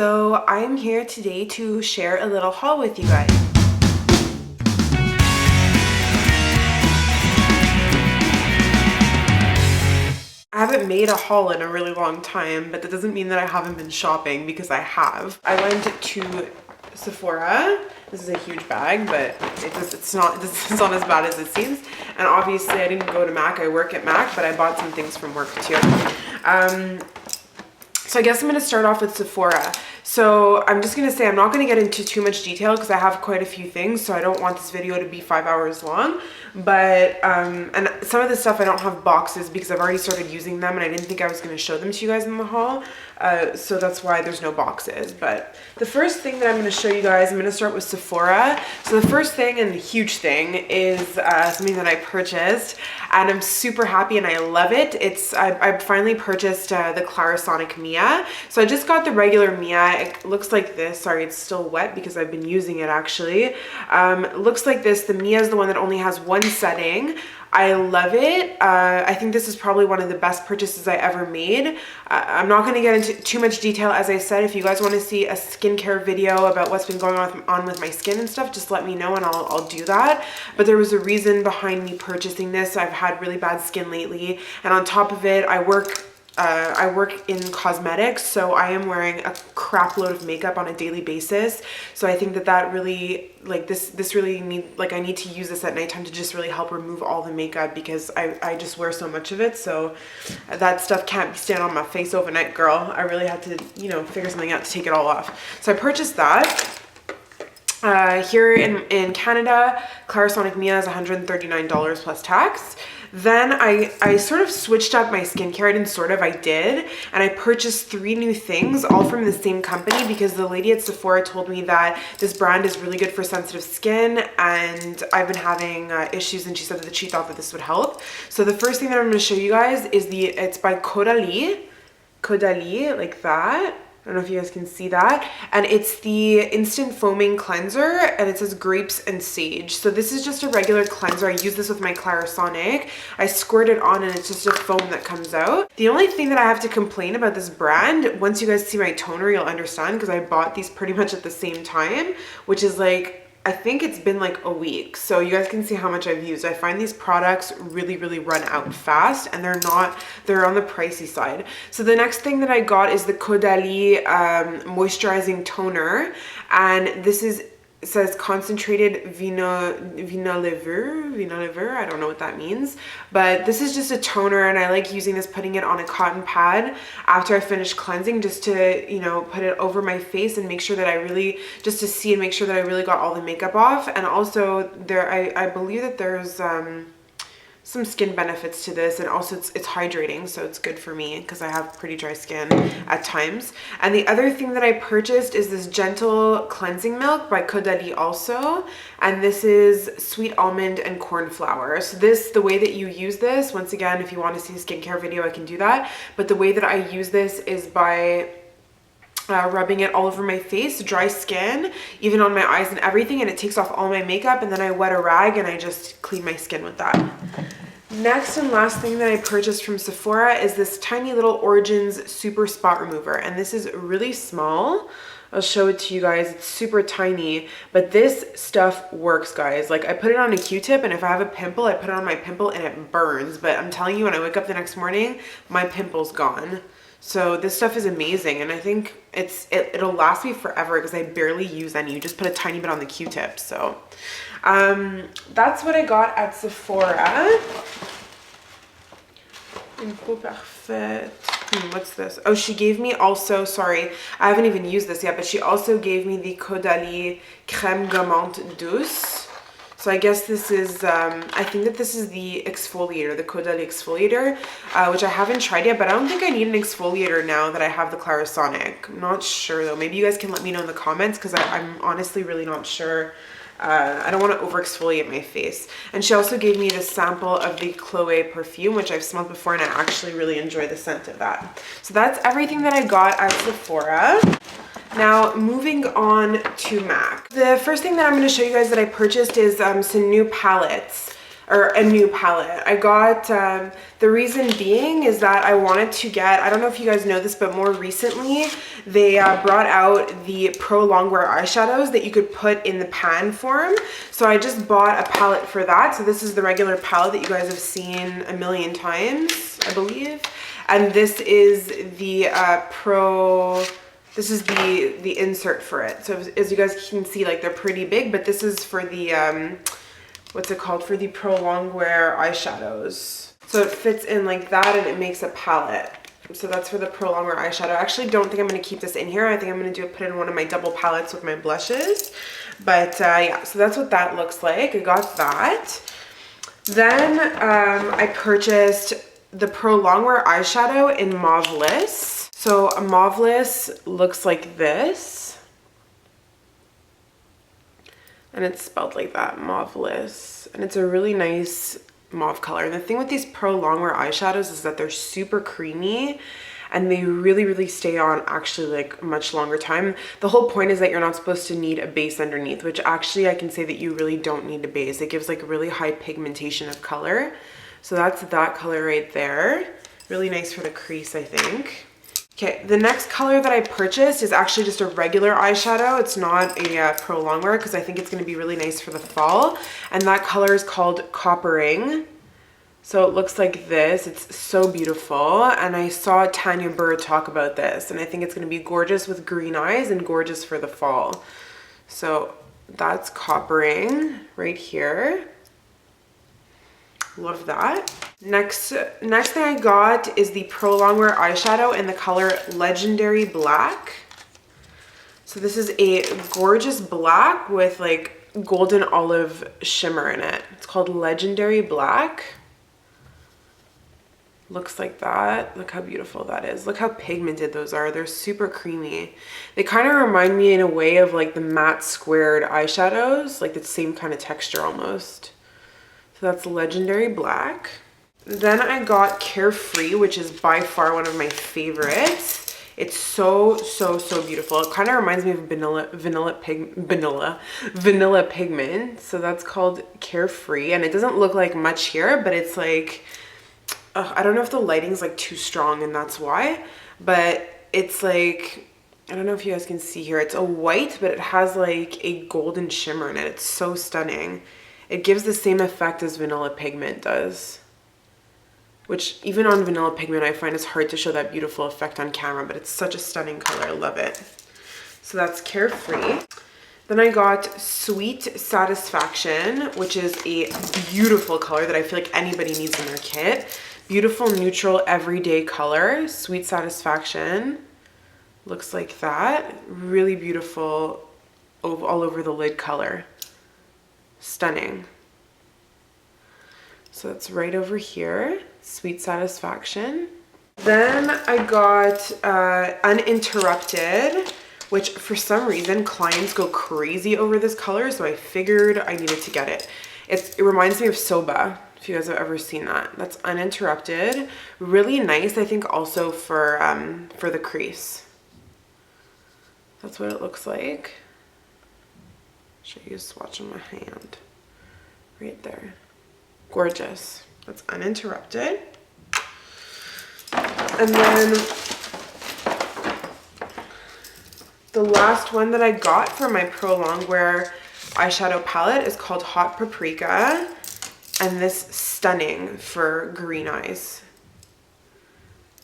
So I am here today to share a little haul with you guys. I haven't made a haul in a really long time, but that doesn't mean that I haven't been shopping, because I have. I went to Sephora. This is a huge bag, but it's not as bad as it seems. And obviously I didn't go to Mac. I work at Mac, but I bought some things from work too. So I guess I'm going to start off with Sephora. So I'm just going to say I'm not going to get into too much detail because I have quite a few things, so I don't want this video to be 5 hours long. But and some of the stuff I don't have boxes because I've already started using them and I didn't think I was going to show them to you guys in the haul. So that's why there's no boxes. But the first thing that I'm going to show you guys, I'm going to start with Sephora. So the first thing and the huge thing is something that I purchased, and I'm super happy and I love it. I finally purchased the Clarisonic MIA. So I just got the regular MIA. It looks like this. Sorry, it's still wet because I've been using it actually. It looks like this. The MIA is the one that only has one setting. I love it. I think this is probably one of the best purchases I ever made. I'm not going to get into too much detail. As I said, if you guys want to see a skincare video about what's been going on with my skin and stuff, just let me know and I'll do that. But there was a reason behind me purchasing this. I've had really bad skin lately, and on top of it, I work in cosmetics, so I am wearing a crap load of makeup on a daily basis. So I think that really, like, this really I need to use this at nighttime to just really help remove all the makeup, because I just wear so much of it. So that stuff can't be staying on my face overnight, girl. I really had to, figure something out to take it all off. So I purchased that. Here in Canada, Clarisonic MIA is $139 plus tax. Then I sort of switched up my skincare. I did. And I purchased 3 new things, all from the same company, because the lady at Sephora told me that this brand is really good for sensitive skin, and I've been having issues, and she said that she thought that this would help. So the first thing that I'm going to show you guys is it's by Caudalie, like that. I don't know if you guys can see that. And it's the Instant Foaming Cleanser, and it says grapes and sage. So this is just a regular cleanser. I use this with my Clarisonic. I squirt it on and it's just a foam that comes out. The only thing that I have to complain about this brand, once you guys see my toner, you'll understand, because I bought these pretty much at the same time, which is like, I think it's been like a week. So you guys can see how much I've used. I find these products really run out fast, and they're on the pricey side. So the next thing that I got is the Caudalie Moisturizing Toner, and this says concentrated vinolivre. I don't know what that means, but this is just a toner, and I like using this, putting it on a cotton pad after I finish cleansing, just to, put it over my face and make sure that I really got all the makeup off. And also I believe that there's some skin benefits to this, and also it's hydrating, so it's good for me because I have pretty dry skin at times. And the other thing that I purchased is this gentle cleansing milk by Caudalie also, and this is sweet almond and corn flour. So the way that you use this, once again, if you want to see a skincare video, I can do that, but the way that I use this is by rubbing it all over my face, dry skin, even on my eyes and everything, and it takes off all my makeup, and then I wet a rag and I just clean my skin with that. Next and last thing that I purchased from Sephora is this tiny little Origins Super Spot Remover, and this is really small. I'll show it to you guys. It's super tiny, but this stuff works, guys. Like, I put it on a Q-tip, and if I have a pimple, I put it on my pimple and it burns, but I'm telling you, when I wake up the next morning, my pimple's gone. So this stuff is amazing, and I think it'll last me forever because I barely use any. You just put a tiny bit on the Q-tip. So that's what I got at Sephora. What's this? Oh, she gave me also, sorry, I haven't even used this yet, but she also gave me the Caudalie Creme Gommante Douce. So I guess this is, I think that this is the exfoliator, the Caudalie exfoliator, which I haven't tried yet, but I don't think I need an exfoliator now that I have the Clarisonic. I'm not sure though. Maybe you guys can let me know in the comments, because I'm honestly really not sure. I don't want to over exfoliate my face. And she also gave me this sample of the Chloe perfume, which I've smelled before, and I actually really enjoy the scent of that. So that's everything that I got at Sephora. Now, moving on to MAC. The first thing that I'm going to show you guys that I purchased is some new palettes. or a new palette. I got, the reason being is that I wanted to get, I don't know if you guys know this, but more recently they brought out the Pro Longwear eyeshadows that you could put in the pan form. So I just bought a palette for that. So this is the regular palette that you guys have seen a million times, I believe. And this is the this is the insert for it. So as you guys can see, like they're pretty big, but this is for the, what's it called? For the Pro Longwear eyeshadows. So it fits in like that and it makes a palette. So that's for the Pro Longwear eyeshadow. I actually don't think I'm going to keep this in here. I think I'm going to put it in one of my double palettes with my blushes. But yeah, so that's what that looks like. I got that. Then I purchased the Pro Longwear eyeshadow in Mauveless. So a Mauveless looks like this. And it's spelled like that, Mauveless. And it's a really nice mauve color. And the thing with these Pro Longwear eyeshadows is that they're super creamy and they really stay on actually like much longer time. The whole point is that you're not supposed to need a base underneath, which actually I can say that you really don't need a base. It gives like really high pigmentation of color. So that's that color right there. Really nice for the crease, I think. Okay, the next color that I purchased is actually just a regular eyeshadow. It's not a Pro Longwear because I think it's going to be really nice for the fall. And that color is called Coppering. So it looks like this. It's so beautiful. And I saw Tanya Burr talk about this. And I think it's going to be gorgeous with green eyes and gorgeous for the fall. So that's Coppering right here. Love that. Next thing I got is the Pro Longwear eyeshadow in the color Legendary Black. So this is a gorgeous black with like golden olive shimmer in it. It's called Legendary Black. Looks like that. Look how beautiful that is. Look how pigmented those are. They're super creamy. They kind of remind me in a way of like the matte squared eyeshadows, like the same kind of texture almost. So that's Legendary Black. Then I got Carefree, which is by far one of my favorites. It's so beautiful. It kind of reminds me of vanilla pigment. So that's called Carefree. And it doesn't look like much here, but it's like, I don't know if the lighting's like too strong and that's why, but it's like, I don't know if you guys can see here. It's a white, but it has like a golden shimmer in it. It's so stunning. It gives the same effect as vanilla pigment does, which even on vanilla pigment, I find it's hard to show that beautiful effect on camera, but it's such a stunning color. I love it. So that's Carefree. Then I got Sweet Satisfaction, which is a beautiful color that I feel like anybody needs in their kit. Beautiful, neutral, everyday color. Sweet Satisfaction. Looks like that. Really beautiful all over the lid color. Stunning. So that's right over here. Sweet Satisfaction. Then I got Uninterrupted, which for some reason clients go crazy over this color, so I figured I needed to get it. It reminds me of Soba, if you guys have ever seen that. That's Uninterrupted. Really nice, I think, also for the crease. That's what it looks like. Show you a swatch on my hand. Right there. Gorgeous. That's Uninterrupted. And then the last one that I got for my Pro Longwear eyeshadow palette is called Hot Paprika. And this stunning for green eyes.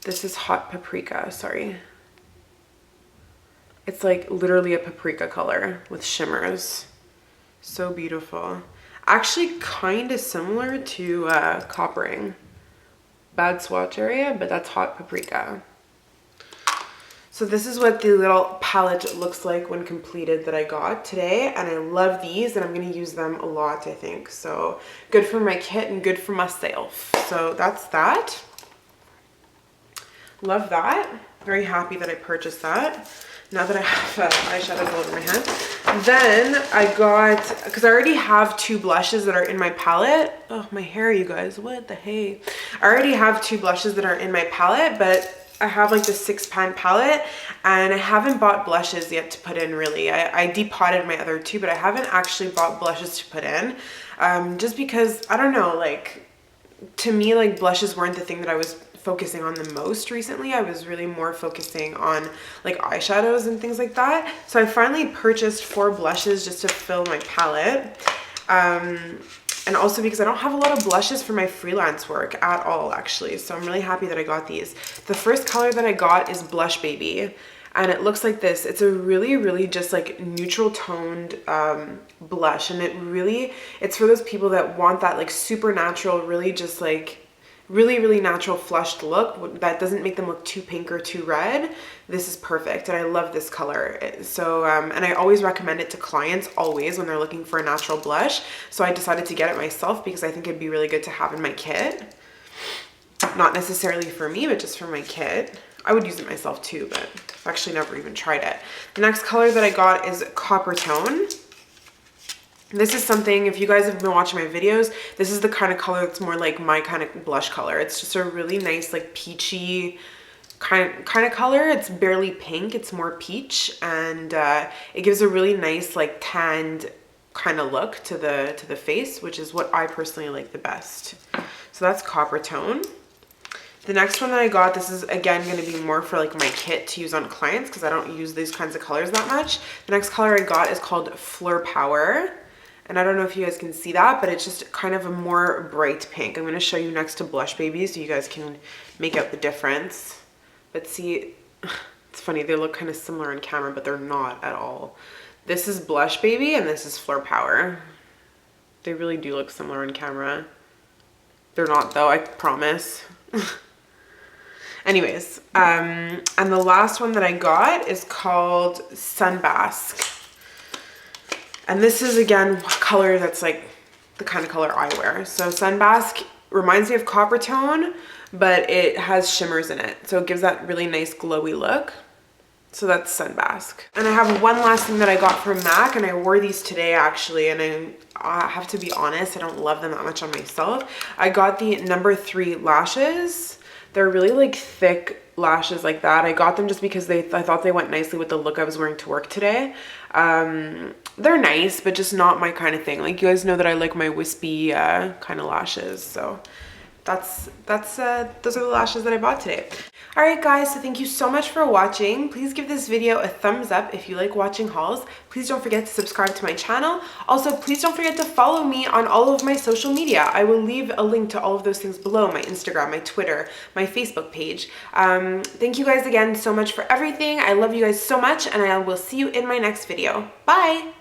This is Hot Paprika, sorry. It's like literally a paprika color with shimmers. So beautiful. Actually kind of similar to Coppering. Bad swatch area, but that's Hot Paprika. So this is what the little palette looks like when completed that I got today. And I love these and I'm going to use them a lot, I think. So good for my kit and good for myself. So that's that. Love that. Very happy that I purchased that. Now that I have eyeshadows all over my hand. Then I got, because I already have two blushes that are in my palette. Oh, my hair, you guys, what the hey? I already have two blushes that are in my palette, but I have like the 6-pan palette, and I haven't bought blushes yet to put in really. I depotted my other two, but I haven't actually bought blushes to put in. Just because, I don't know, like, to me, like, blushes weren't the thing that I was focusing on the most recently. I was really more focusing on like eyeshadows and things like that. So I finally purchased 4 blushes just to fill my palette. And also because I don't have a lot of blushes for my freelance work at all, actually. So I'm really happy that I got these. The first color that I got is Blushbaby, and it looks like this. It's a really, really just like neutral toned blush, and it's for those people that want that like super natural, really just like really, really natural flushed look that doesn't make them look too pink or too red. This is perfect, and I love this color. So and I always recommend it to clients, always, when they're looking for a natural blush. So I decided to get it myself because I think it'd be really good to have in my kit. Not necessarily for me, but just for my kit. I would use it myself too, but I've actually never even tried it. The next color that I got is Coppertone. This is something, if you guys have been watching my videos, this is the kind of color that's more like my kind of blush color. It's just a really nice, like peachy kind of color. It's barely pink, it's more peach, and it gives a really nice like tanned kind of look to the face, which is what I personally like the best. So that's Coppertone. The next one that I got, this is again going to be more for like my kit to use on clients because I don't use these kinds of colors that much. The next color I got is called Fleur Power. And I don't know if you guys can see that, but it's just kind of a more bright pink. I'm going to show you next to Blushbaby so you guys can make out the difference. But see, it's funny, they look kind of similar on camera, but they're not at all. This is Blushbaby and this is Fleur Power. They really do look similar on camera. They're not though, I promise. Anyways, and the last one that I got is called Sunbasque. And this is, again, a color that's like the kind of color I wear. So Sunbasque reminds me of Coppertone, but it has shimmers in it. So it gives that really nice glowy look. So that's Sunbasque. And I have one last thing that I got from MAC, and I wore these today actually, and I have to be honest, I don't love them that much on myself. I got the No. 3 lashes. They're really like thick lashes like that. I got them just because I thought they went nicely with the look I was wearing to work today. They're nice, but just not my kind of thing. Like, you guys know that I like my wispy kind of lashes. So those are the lashes that I bought today. All right, guys, so thank you so much for watching. Please give this video a thumbs up if you like watching hauls. Please don't forget to subscribe to my channel. Also, please don't forget to follow me on all of my social media. I will leave a link to all of those things below: my Instagram, my Twitter, my Facebook page. Thank you guys again so much for everything. I love you guys so much, and I will see you in my next video. Bye!